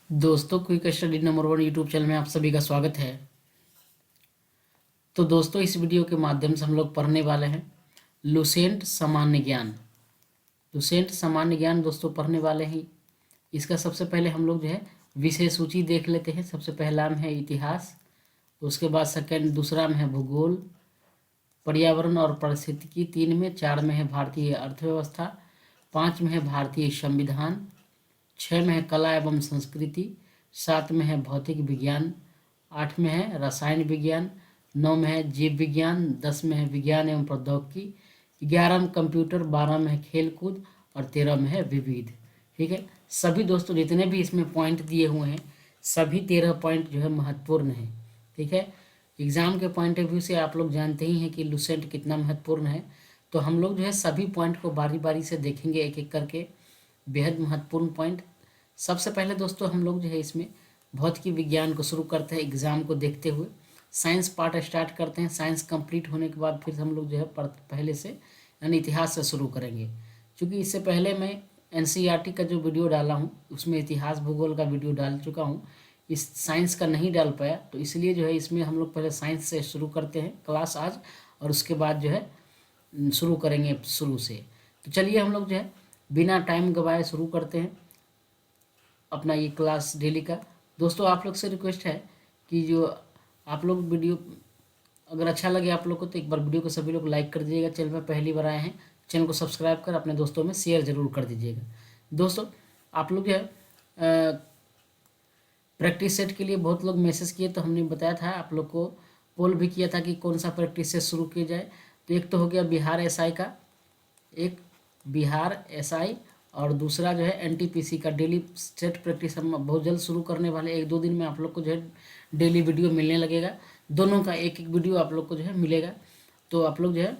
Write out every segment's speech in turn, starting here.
दोस्तों, quick study number 1 YouTube channel में आप सभी का स्वागत है। तो दोस्तों, इस वीडियो के माध्यम से हम लोग पढ़ने वाले हैं लुसेंट सामान्य ज्ञान। लुसेंट सामान्य ज्ञान दोस्तों पढ़ने वाले हैं। इसका सबसे पहले हम लोग जो है विषय सूची देख लेते हैं। सबसे पहला में है इतिहास, उसके बाद सेकंड दूसरा में है भूगोल, पर्यावरण और पारिस्थितिकी 3 में, 4 में है भारतीय अर्थव्यवस्था, 5 में है भारतीय संविधान, 6 में है कला एवं संस्कृति, 7 में है भौतिक विज्ञान, 8 में है रसायन विज्ञान, 9 में है जीव विज्ञान, 10 में है विज्ञान एवं प्रौद्योगिकी, 11 में कंप्यूटर, 12 में है खेल कूद और 13 में है विविध। ठीक है, सभी दोस्तों जितने भी इसमें पॉइंट दिए हुए हैं सभी 13 पॉइंट जो है महत्वपूर्ण है। ठीक है, एग्ज़ाम के पॉइंट ऑफ व्यू से आप लोग जानते ही हैं कि लुसेंट कितना महत्वपूर्ण है। तो हम लोग जो है सभी पॉइंट को बारी बारी से देखेंगे एक एक करके, बेहद महत्वपूर्ण पॉइंट। सबसे पहले दोस्तों हम लोग जो है इसमें भौतिकी विज्ञान को शुरू करते हैं एग्ज़ाम को देखते हुए। साइंस पार्ट स्टार्ट करते हैं। साइंस कंप्लीट होने के बाद फिर हम लोग जो है पहले से यानी इतिहास से शुरू करेंगे। क्योंकि इससे पहले मैं एनसीईआरटी का जो वीडियो डाला हूँ उसमें इतिहास भूगोल का वीडियो डाल चुका हूँ, इस साइंस का नहीं डाल पाया, तो इसलिए जो है इसमें हम लोग पहले साइंस से शुरू करते हैं क्लास आज, और उसके बाद जो है शुरू करेंगे शुरू से। तो चलिए हम लोग जो है बिना टाइम गवाए शुरू करते हैं अपना ये क्लास डेली का। दोस्तों आप लोग से रिक्वेस्ट है कि जो आप लोग वीडियो अगर अच्छा लगे आप लोग को तो एक बार वीडियो को सभी लोग लाइक कर दीजिएगा। चैनल में पहली बार आए हैं, चैनल को सब्सक्राइब कर अपने दोस्तों में शेयर जरूर कर दीजिएगा। दोस्तों आप लोग जो है प्रैक्टिस सेट के लिए बहुत लोग मैसेज किए, तो हमने बताया था आप लोग को, पोल भी किया था कि कौन सा प्रैक्टिस सेट शुरू किया जाए। तो एक तो हो गया बिहार एसआई का, एक बिहार एसआई, और दूसरा जो है एनटीपीसी का डेली सेट प्रैक्टिस हम बहुत जल्द शुरू करने वाले। 1-2 दिन में आप लोग को जो है डेली वीडियो मिलने लगेगा, दोनों का एक एक वीडियो आप लोग को जो है मिलेगा। तो आप लोग जो है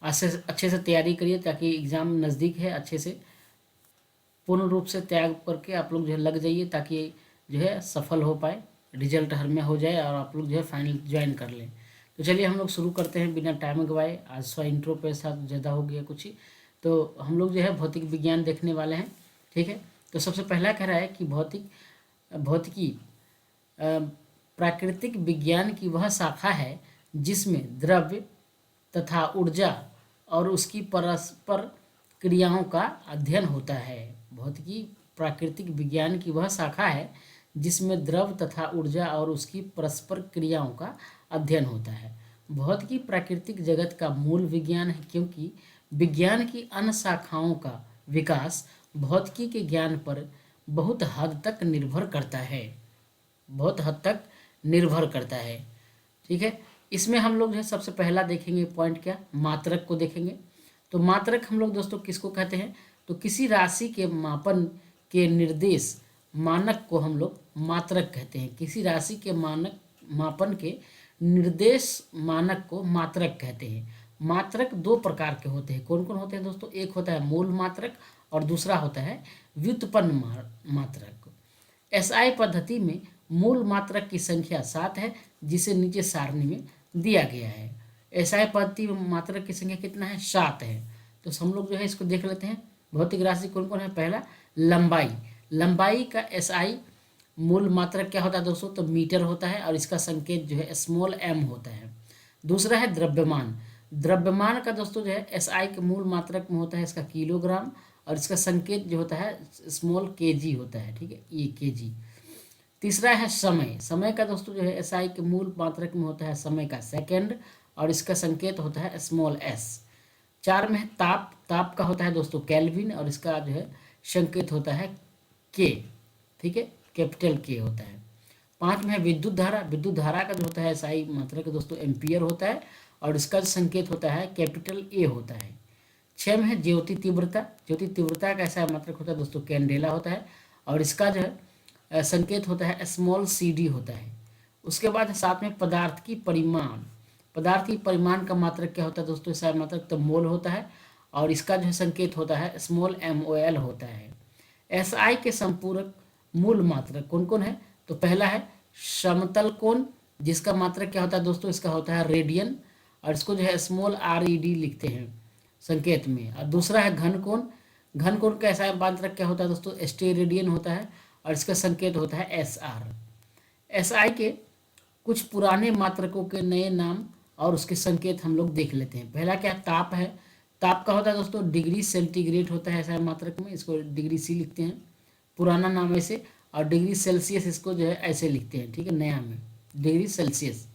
अच्छे से तैयारी करिए ताकि एग्ज़ाम नज़दीक है, अच्छे से पूर्ण रूप से त्याग करके आप लोग जो है लग जाइए ताकि जो है सफल हो पाए, रिजल्ट हर में हो जाए और आप लोग जो है फाइनल ज्वाइन कर लें। तो चलिए हम लोग शुरू करते हैं बिना टाइम गवाए। आज थोड़ा इंट्रो पे साथ ज़्यादा हो गया कुछ ही, तो हम लोग जो है भौतिक विज्ञान देखने वाले हैं। ठीक है, तो सबसे पहला कह रहा है कि भौतिकी प्राकृतिक विज्ञान की वह शाखा है जिसमें द्रव्य तथा ऊर्जा और उसकी परस्पर क्रियाओं का अध्ययन होता है। भौतिकी प्राकृतिक विज्ञान की वह शाखा है जिसमें द्रव तथा ऊर्जा और उसकी परस्पर क्रियाओं का अध्ययन होता है। भौतिकी प्राकृतिक जगत का मूल विज्ञान है, क्योंकि विज्ञान की अन्य शाखाओं का विकास भौतिकी के ज्ञान पर बहुत हद तक निर्भर करता है, बहुत हद तक निर्भर करता है। ठीक है, इसमें हम लोग जो है सबसे पहला देखेंगे पॉइंट क्या, मात्रक को देखेंगे। तो मात्रक हम लोग दोस्तों किसको कहते हैं, तो किसी राशि के मापन के निर्देश मानक को हम लोग मात्रक कहते हैं। किसी राशि के मापन के निर्देश मानक को मात्रक कहते हैं। मात्रक 2 प्रकार के होते हैं। कौन कौन होते हैं दोस्तों, एक होता है मूल मात्रक और दूसरा होता है व्युत्पन्न मात्रक। एसआई पद्धति में मूल मात्रक की संख्या 7 है, जिसे नीचे सारणी में दिया गया है। एसआई पद्धति में मात्रक की संख्या कितना है, 7 है। तो हम लोग जो है इसको देख लेते हैं। भौतिक राशि कौन कौन है, पहला लंबाई। लंबाई का एसआई मूल मात्रक क्या होता है दोस्तों, तो मीटर होता है और इसका संकेत जो है स्मॉल एम होता है। दूसरा है द्रव्यमान। द्रव्यमान का दोस्तों जो है एसआई के मूल मात्रक में होता है इसका किलोग्राम, और इसका संकेत जो होता है स्मॉल केजी होता है। ठीक है, ये केजी। तीसरा है समय। समय का दोस्तों जो है एसआई के मूल मात्रक में होता है समय का सेकंड, और इसका संकेत होता है स्मॉल एस। 4 में है ताप। ताप का होता है दोस्तों केल्विन, और इसका जो है संकेत होता है के। ठीक है, कैपिटल के होता है। 5 में है विद्युत धारा। विद्युत धारा का जो होता है एसआई मात्रक दोस्तों एम्पियर होता है, और इसका संकेत होता है कैपिटल ए होता है। 6 में है ज्योति तीव्रता। ज्योति तीव्रता का ऐसा मात्रक होता है दोस्तों कैंडेला होता है, और इसका जो है संकेत होता है स्मॉल सी डी होता है। उसके बाद 7 में पदार्थ की परिमाण। पदार्थ की परिमाण का मात्रक क्या होता है दोस्तों, इसका मात्रक तो मोल होता है, और इसका जो है संकेत होता है स्मॉल एम ओ एल होता है। एसआई के संपूरक मूल मात्रक कौन कौन है, तो पहला है समतल कोण, जिसका मात्रक क्या होता है दोस्तों, इसका होता है रेडियन, और इसको जो है स्मॉल आर ई डी लिखते हैं संकेत में। और दूसरा है घन कोण। घन कोण का ऐसा मात्रक क्या होता है दोस्तों, स्टेरेडियन होता है, और इसका संकेत होता है एस आर। एस आई के कुछ पुराने मात्रकों के नए नाम और उसके संकेत हम लोग देख लेते हैं। पहला क्या ताप है। ताप का होता है दोस्तों डिग्री सेंटीग्रेड होता है ऐसा मात्रक में, इसको डिग्री सी लिखते हैं पुराना नाम ऐसे, और डिग्री सेल्सियस इसको जो है ऐसे लिखते हैं, ठीक है, नया में डिग्री सेल्सियस।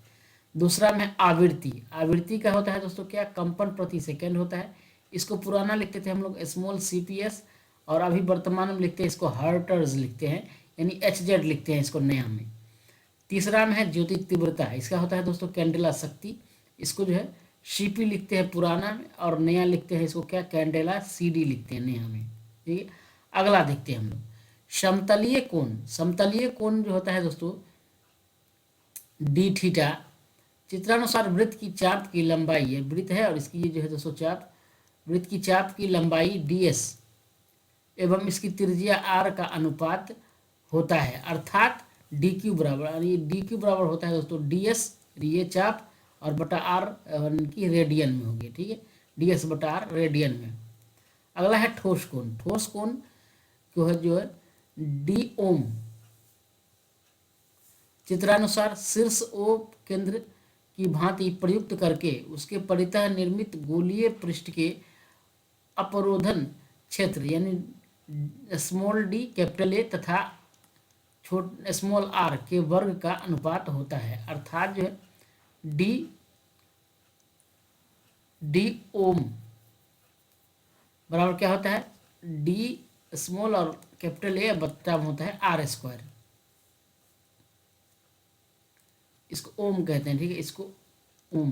दूसरा में आवृत्ति। आवृत्ति का होता है दोस्तों क्या, कंपन प्रति सेकेंड होता है, इसको पुराना लिखते थे हम लोग स्मॉल सीपीएस, और अभी वर्तमान में लिखते हैं इसको हर्टर्स लिखते हैं, यानी एचजेड लिखते हैं इसको नया में। तीसरा में है ज्योति तीव्रता, इसका होता है दोस्तों कैंडेला शक्ति, इसको जो है सीपी लिखते हैं पुराना में, और नया लिखते हैं इसको क्या, कैंडेला सीडी लिखते हैं नया में, ठीक है। अगला देखते हैं हम लोग समतलीय कोण। समतलीय कोण जो होता है दोस्तों डी थीटा, चित्रानुसार वृत्त की चाप की लंबाई है, वृत्त है और इसकी ये जो है दोस्तों चाप, वृत्त की चाप की लंबाई ds एवं इसकी त्रिज्या r का अनुपात होता है, अर्थात dq बराबर, ये dq बराबर होता है दोस्तों ds ये चाप और बटा r की रेडियन में होगी, ठीक है, ds बटा r रेडियन में। अगला है ठोस कोण। ठोस कोण जो है डी ओम, चित्रानुसार शीर्ष ओ केंद्र की भांति प्रयुक्त करके उसके परितः निर्मित गोलीय पृष्ठ के अपरोधन क्षेत्र यानी स्मॉल डी कैपिटल ए तथा स्मॉल आर के वर्ग का अनुपात होता है, अर्थात जो है डी ओम बराबर क्या होता है, डी स्मॉल और कैपिटल ए बट्टा होता है आर स्क्वायर, इसको ओम कहते हैं, ठीक है, इसको ओम।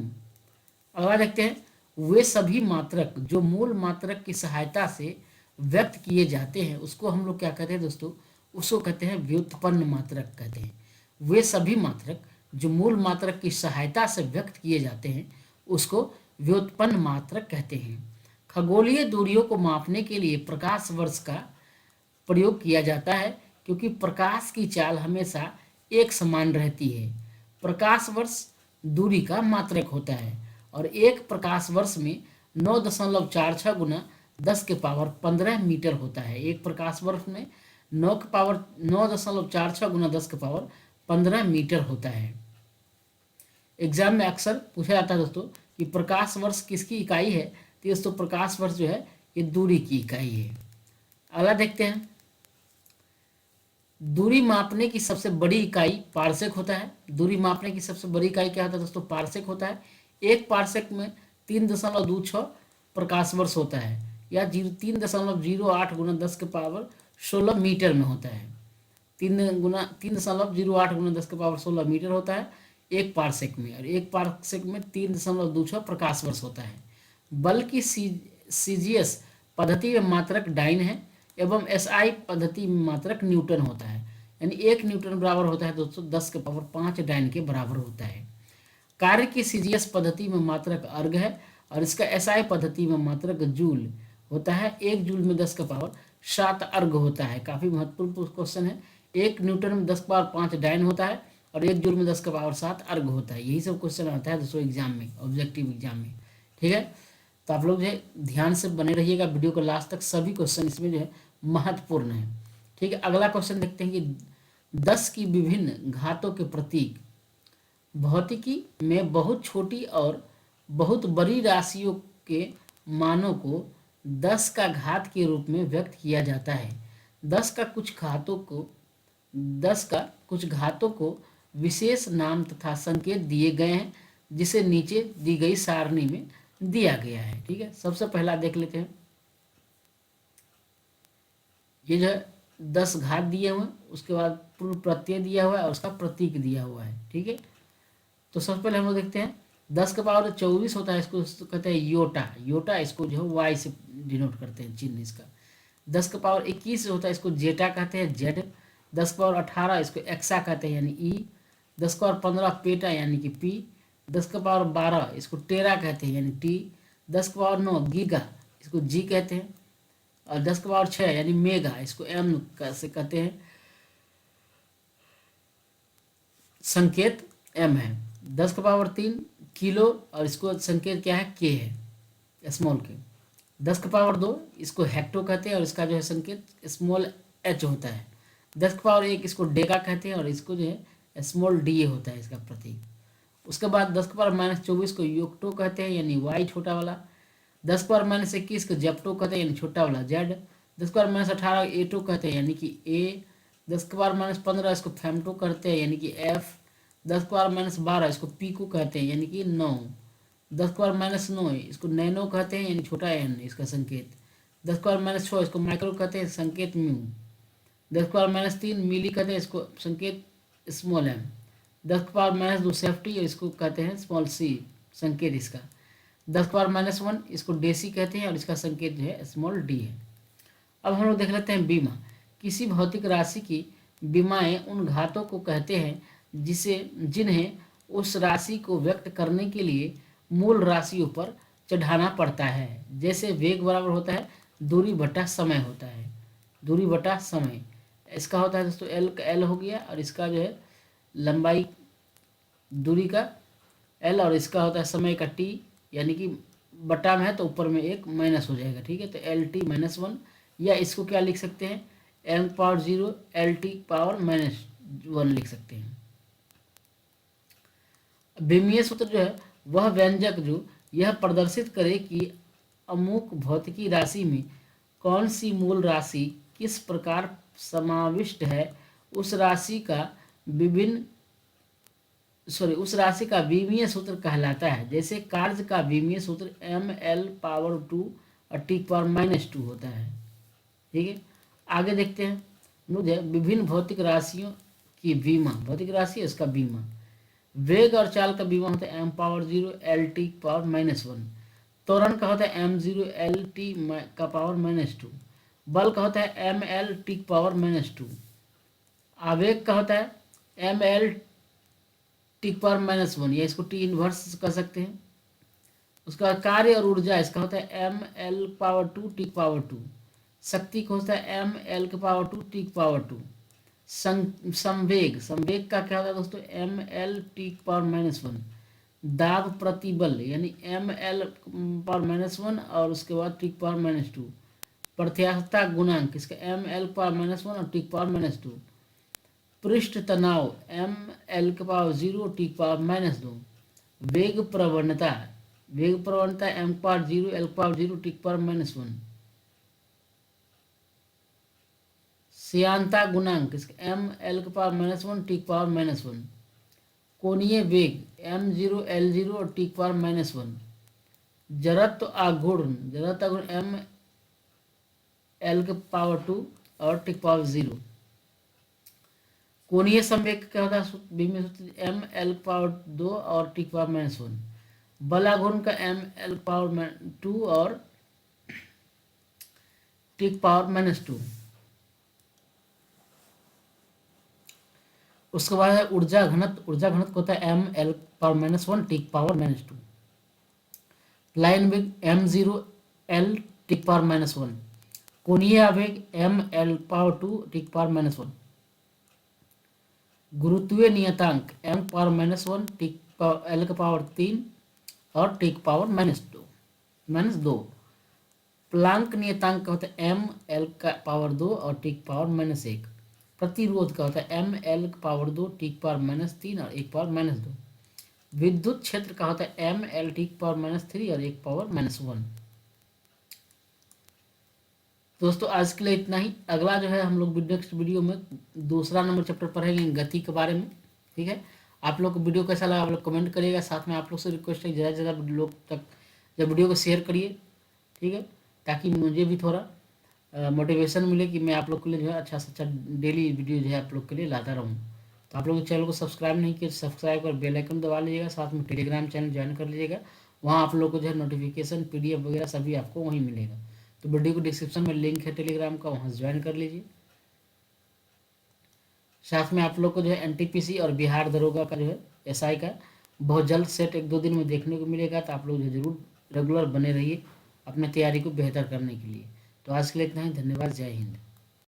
अगला देखते हैं वे सभी मात्रक जो मूल मात्रक की सहायता से व्यक्त किए जाते हैं उसको हम लोग क्या कहते हैं दोस्तों, उसको कहते हैं व्युत्पन्न मात्रक कहते हैं। वे सभी मात्रक जो मूल मात्रक की सहायता से व्यक्त किए जाते हैं उसको व्युत्पन्न मात्रक कहते हैं। खगोलीय दूरियों को मापने के लिए प्रकाश वर्ष का प्रयोग किया जाता है, क्योंकि प्रकाश की चाल हमेशा एक समान रहती है। प्रकाश वर्ष दूरी का मात्रक होता है और एक प्रकाश वर्ष में 9.46 गुना 10 के पावर 15 मीटर होता है। एक प्रकाश वर्ष में 9.46 गुना 10 के पावर 15 मीटर होता है। एग्जाम में अक्सर पूछा जाता है दोस्तों कि प्रकाश वर्ष किसकी इकाई है, तो दोस्तों प्रकाश वर्ष जो है ये दूरी की इकाई है। अगला देखते हैं दूरी मापने की सबसे बड़ी इकाई पारसेक होता है। दूरी मापने की सबसे बड़ी इकाई क्या होता है दोस्तों, पारसेक होता है। एक पारसेक में 3.26 प्रकाश वर्ष होता है, या 3.08 गुना 10 के पावर 16 मीटर में होता है। 3.08 गुना 10 के पावर 16 मीटर होता है एक पारसेक में, और एक पारसेक में 3.26 प्रकाश वर्ष होता है। बल्कि सीजीएस पद्धति में मात्रक डाइन है एवं एसआई पद्धति में मात्रक न्यूटन होता है, यानी 1 न्यूटन बराबर होता है दोस्तों 10 के पावर 5 डाइन के बराबर होता है। कार्य की सीजीएस पद्धति में मात्रक अर्ग है और इसका एसआई पद्धति में मात्रक जूल होता है। 1 जूल में 10 के पावर 7 अर्ग होता है। काफी महत्वपूर्ण क्वेश्चन है। 1 न्यूटन में 10 के पावर 5 डाइन होता है और 1 जूल में 10 के पावर 7 अर्ग होता है। यही सब क्वेश्चन आता है दोस्तों एग्जाम में, ऑब्जेक्टिव एग्जाम में, ठीक है। तो आप लोग जो है ध्यान से बने रहिएगा वीडियो को लास्ट तक, सभी क्वेश्चन इसमें जो है महत्वपूर्ण है, ठीक है। अगला क्वेश्चन देखते हैं कि 10 की विभिन्न घातों के प्रतीक। भौतिकी में बहुत छोटी और बहुत बड़ी राशियों के मानों को 10 का घात के रूप में व्यक्त किया जाता है। 10 का कुछ घातों को विशेष नाम तथा संकेत दिए गए हैं, जिसे नीचे दी गई सारणी में दिया गया है, ठीक है। सबसे पहला देख लेते हैं, ये जो 10 घात दिए हुए हैं, उसके बाद पूर्व प्रत्यय दिया हुआ है और उसका प्रतीक दिया हुआ है, ठीक है। तो सबसे पहले हम लोग देखते हैं 10 का पावर 24 होता है, इसको कहते हैं योटा। योटा इसको जो है वाई से डिनोट करते हैं चिन्ह इसका। 10 का पावर 21 होता है, इसको जेटा कहते हैं जेड। 10 का पावर 18 इसको एक्सा कहते हैं यानी ई। 10 का पावर 15 पेटा यानी कि पी। 10 का पावर 12 इसको टेरा कहते हैं यानी टी। 10 का पावर 9 गीगा इसको जी कहते हैं। और 10 का पावर 6 यानी मेगा इसको एम से कहते हैं, संकेत एम है। 10 का पावर 3 किलो और इसको संकेत क्या है, के है, स्मॉल के। 10 का पावर 2 इसको हेक्टो कहते हैं और इसका जो है संकेत स्मॉल एच होता है। 10 की पावर 1 इसको डेका कहते हैं और इसको जो है स्मॉल डी होता है इसका प्रतीक। उसके बाद 10 की पावर -24 को योक्टो कहते हैं यानी वाई छोटा वाला। 10 की पावर -21 को जेप्टो कहते हैं यानी छोटा वाला जेड। 10 की पावर -18 एटो कहते हैं यानी कि ए। 10 की पावर -15 इसको फेमटो कहते हैं यानी कि एफ। 10 की पावर -12 इसको पीको कहते हैं यानी कि 9। 10 की पावर -9 इसको नैनो कहते हैं यानी छोटा एन इसका संकेत। 10 की पावर -6 इसको माइक्रो कहते हैं संकेत म्यू। 10 की पावर -3 मिली कहते हैं इसको संकेत स्मॉल एम। 10 की पावर -2 सेफ्टी इसको कहते हैं स्मॉल सी संकेत इसका। 10 की पावर -1 इसको डेसी कहते हैं और इसका संकेत जो है स्मॉल डी है। अब हम लोग देख लेते हैं बीमा। किसी भौतिक राशि की बीमाएं उन घातों को कहते हैं जिन्हें उस राशि को व्यक्त करने के लिए मूल राशियों पर चढ़ाना पड़ता है। जैसे वेग बराबर होता है दूरी बटा समय होता है, दूरी बटा समय इसका होता है दोस्तों एल हो गया, और इसका जो है लंबाई दूरी का एल और इसका होता है समय का टी, यानी कि बटा में है तो ऊपर में एक माइनस हो जाएगा, ठीक है। तो एल टी -1 या इसको क्या लिख सकते हैं M power 0 L T power -1 लिख सकते हैं। बीमीय सूत्र जो है वह व्यंजक जो यह प्रदर्शित करे कि अमुक भौतिकी राशि में कौन सी मूल राशि किस प्रकार समाविष्ट है, उस राशि का बीमीय सूत्र कहलाता है। जैसे कार्य का बीमीय सूत्र ml पावर 2 और t पावर -2 होता है, ठीक है। आगे देखते हैं मुझे विभिन्न भौतिक राशियों की बीमा, भौतिक राशि इसका बीमा। वेग और चाल का बीमा होता है m power 0 L T power -1। त्वरण का होता है m0 एल टी का पावर -2। बल का होता है ml टी पावर -2। आवेग का होता है ml टी पावर -1 या इसको टी इनवर्स कर सकते हैं। उसका कार्य और ऊर्जा इसका होता है ml पावर 2 टी पावर 2। शक्ति का होता है ml के पावर 2 टी पावर 2। संवेग का क्या होता है दोस्तों ml टी पावर -1। दाब प्रतिबल यानी ml पावर -1 और उसके बाद टी पावर -2। प्रत्यास्थता गुणांक इसका ml पावर -1 और टी पावर -2। पृष्ठ तनाव ml के पावर 0 टी पावर -2। वेग प्रवणता m power 0 l power 0 T power -1। श्यानता गुणांक इसका ml के पावर -1 टी पावर -1। कोणीय वेग m0 l0 और टी पावर -1। जड़त्व आघूर्ण m l के पावर 2 और टी पावर 0। कोणीय संवेग क्या होता है बीमीय सूत्र ml पावर 2 और टी पावर -1। बलाघूर्ण का ml पावर 2 और टी पावर -2। उसके बाद है ऊर्जा घनत्व होता है ml power -1 T power -2। Line वेग m0 l टी पावर -1। कोणीय आवेग ml पावर 2 टी पावर -1। गुरुत्वीय नियतांक m power -1 T power l का पावर 3 और टी पावर -2। प्लांक नियतांक का होता है m l का पावर 2 और टी पावर -1। प्रतिरोध का होता है m l का पावर 2 टी पावर -3 और 1 पावर -2। विद्युत क्षेत्र का होता है m l टी पावर -3 और 1 पावर -1। दोस्तों आज के लिए इतना ही। अगला जो है हम लोग नेक्स्ट वीडियो में दूसरा नंबर चैप्टर पढ़ेंगे गति के बारे में, ठीक है। आप लोग को वीडियो कैसा लगा आप लोग कमेंट करिएगा। साथ में आप लोग से रिक्वेस्ट है ज़्यादा से ज़्यादा लोग तक जब वीडियो को शेयर करिए, ठीक है, ताकि मुझे भी थोड़ा मोटिवेशन मिले कि मैं आप लोग के लिए जो है अच्छा से अच्छा डेली वीडियो जो है आप लोग के लिए लाता रहूँ। तो आप लोग चैनल को सब्सक्राइब नहीं किए सब्सक्राइब कर बेल आइकन दबा लीजिएगा। साथ में टेलीग्राम चैनल ज्वाइन कर लीजिएगा, वहाँ आप लोग को जो है नोटिफिकेशन PDF वगैरह सभी आपको वहीं मिलेगा। तो वीडियो को डिस्क्रिप्शन में लिंक है टेलीग्राम का, वहाँ ज्वाइन कर लीजिए। साथ में आप लोग को जो है NTPC और बिहार दरोगा का जो है SI का बहुत जल्द सेट 1-2 दिन में देखने को मिलेगा। तो आप लोग जो जरूर रेगुलर बने रहिए अपने तैयारी को बेहतर करने के लिए। तो आज के लिए इतना ही, धन्यवाद, जय हिंद।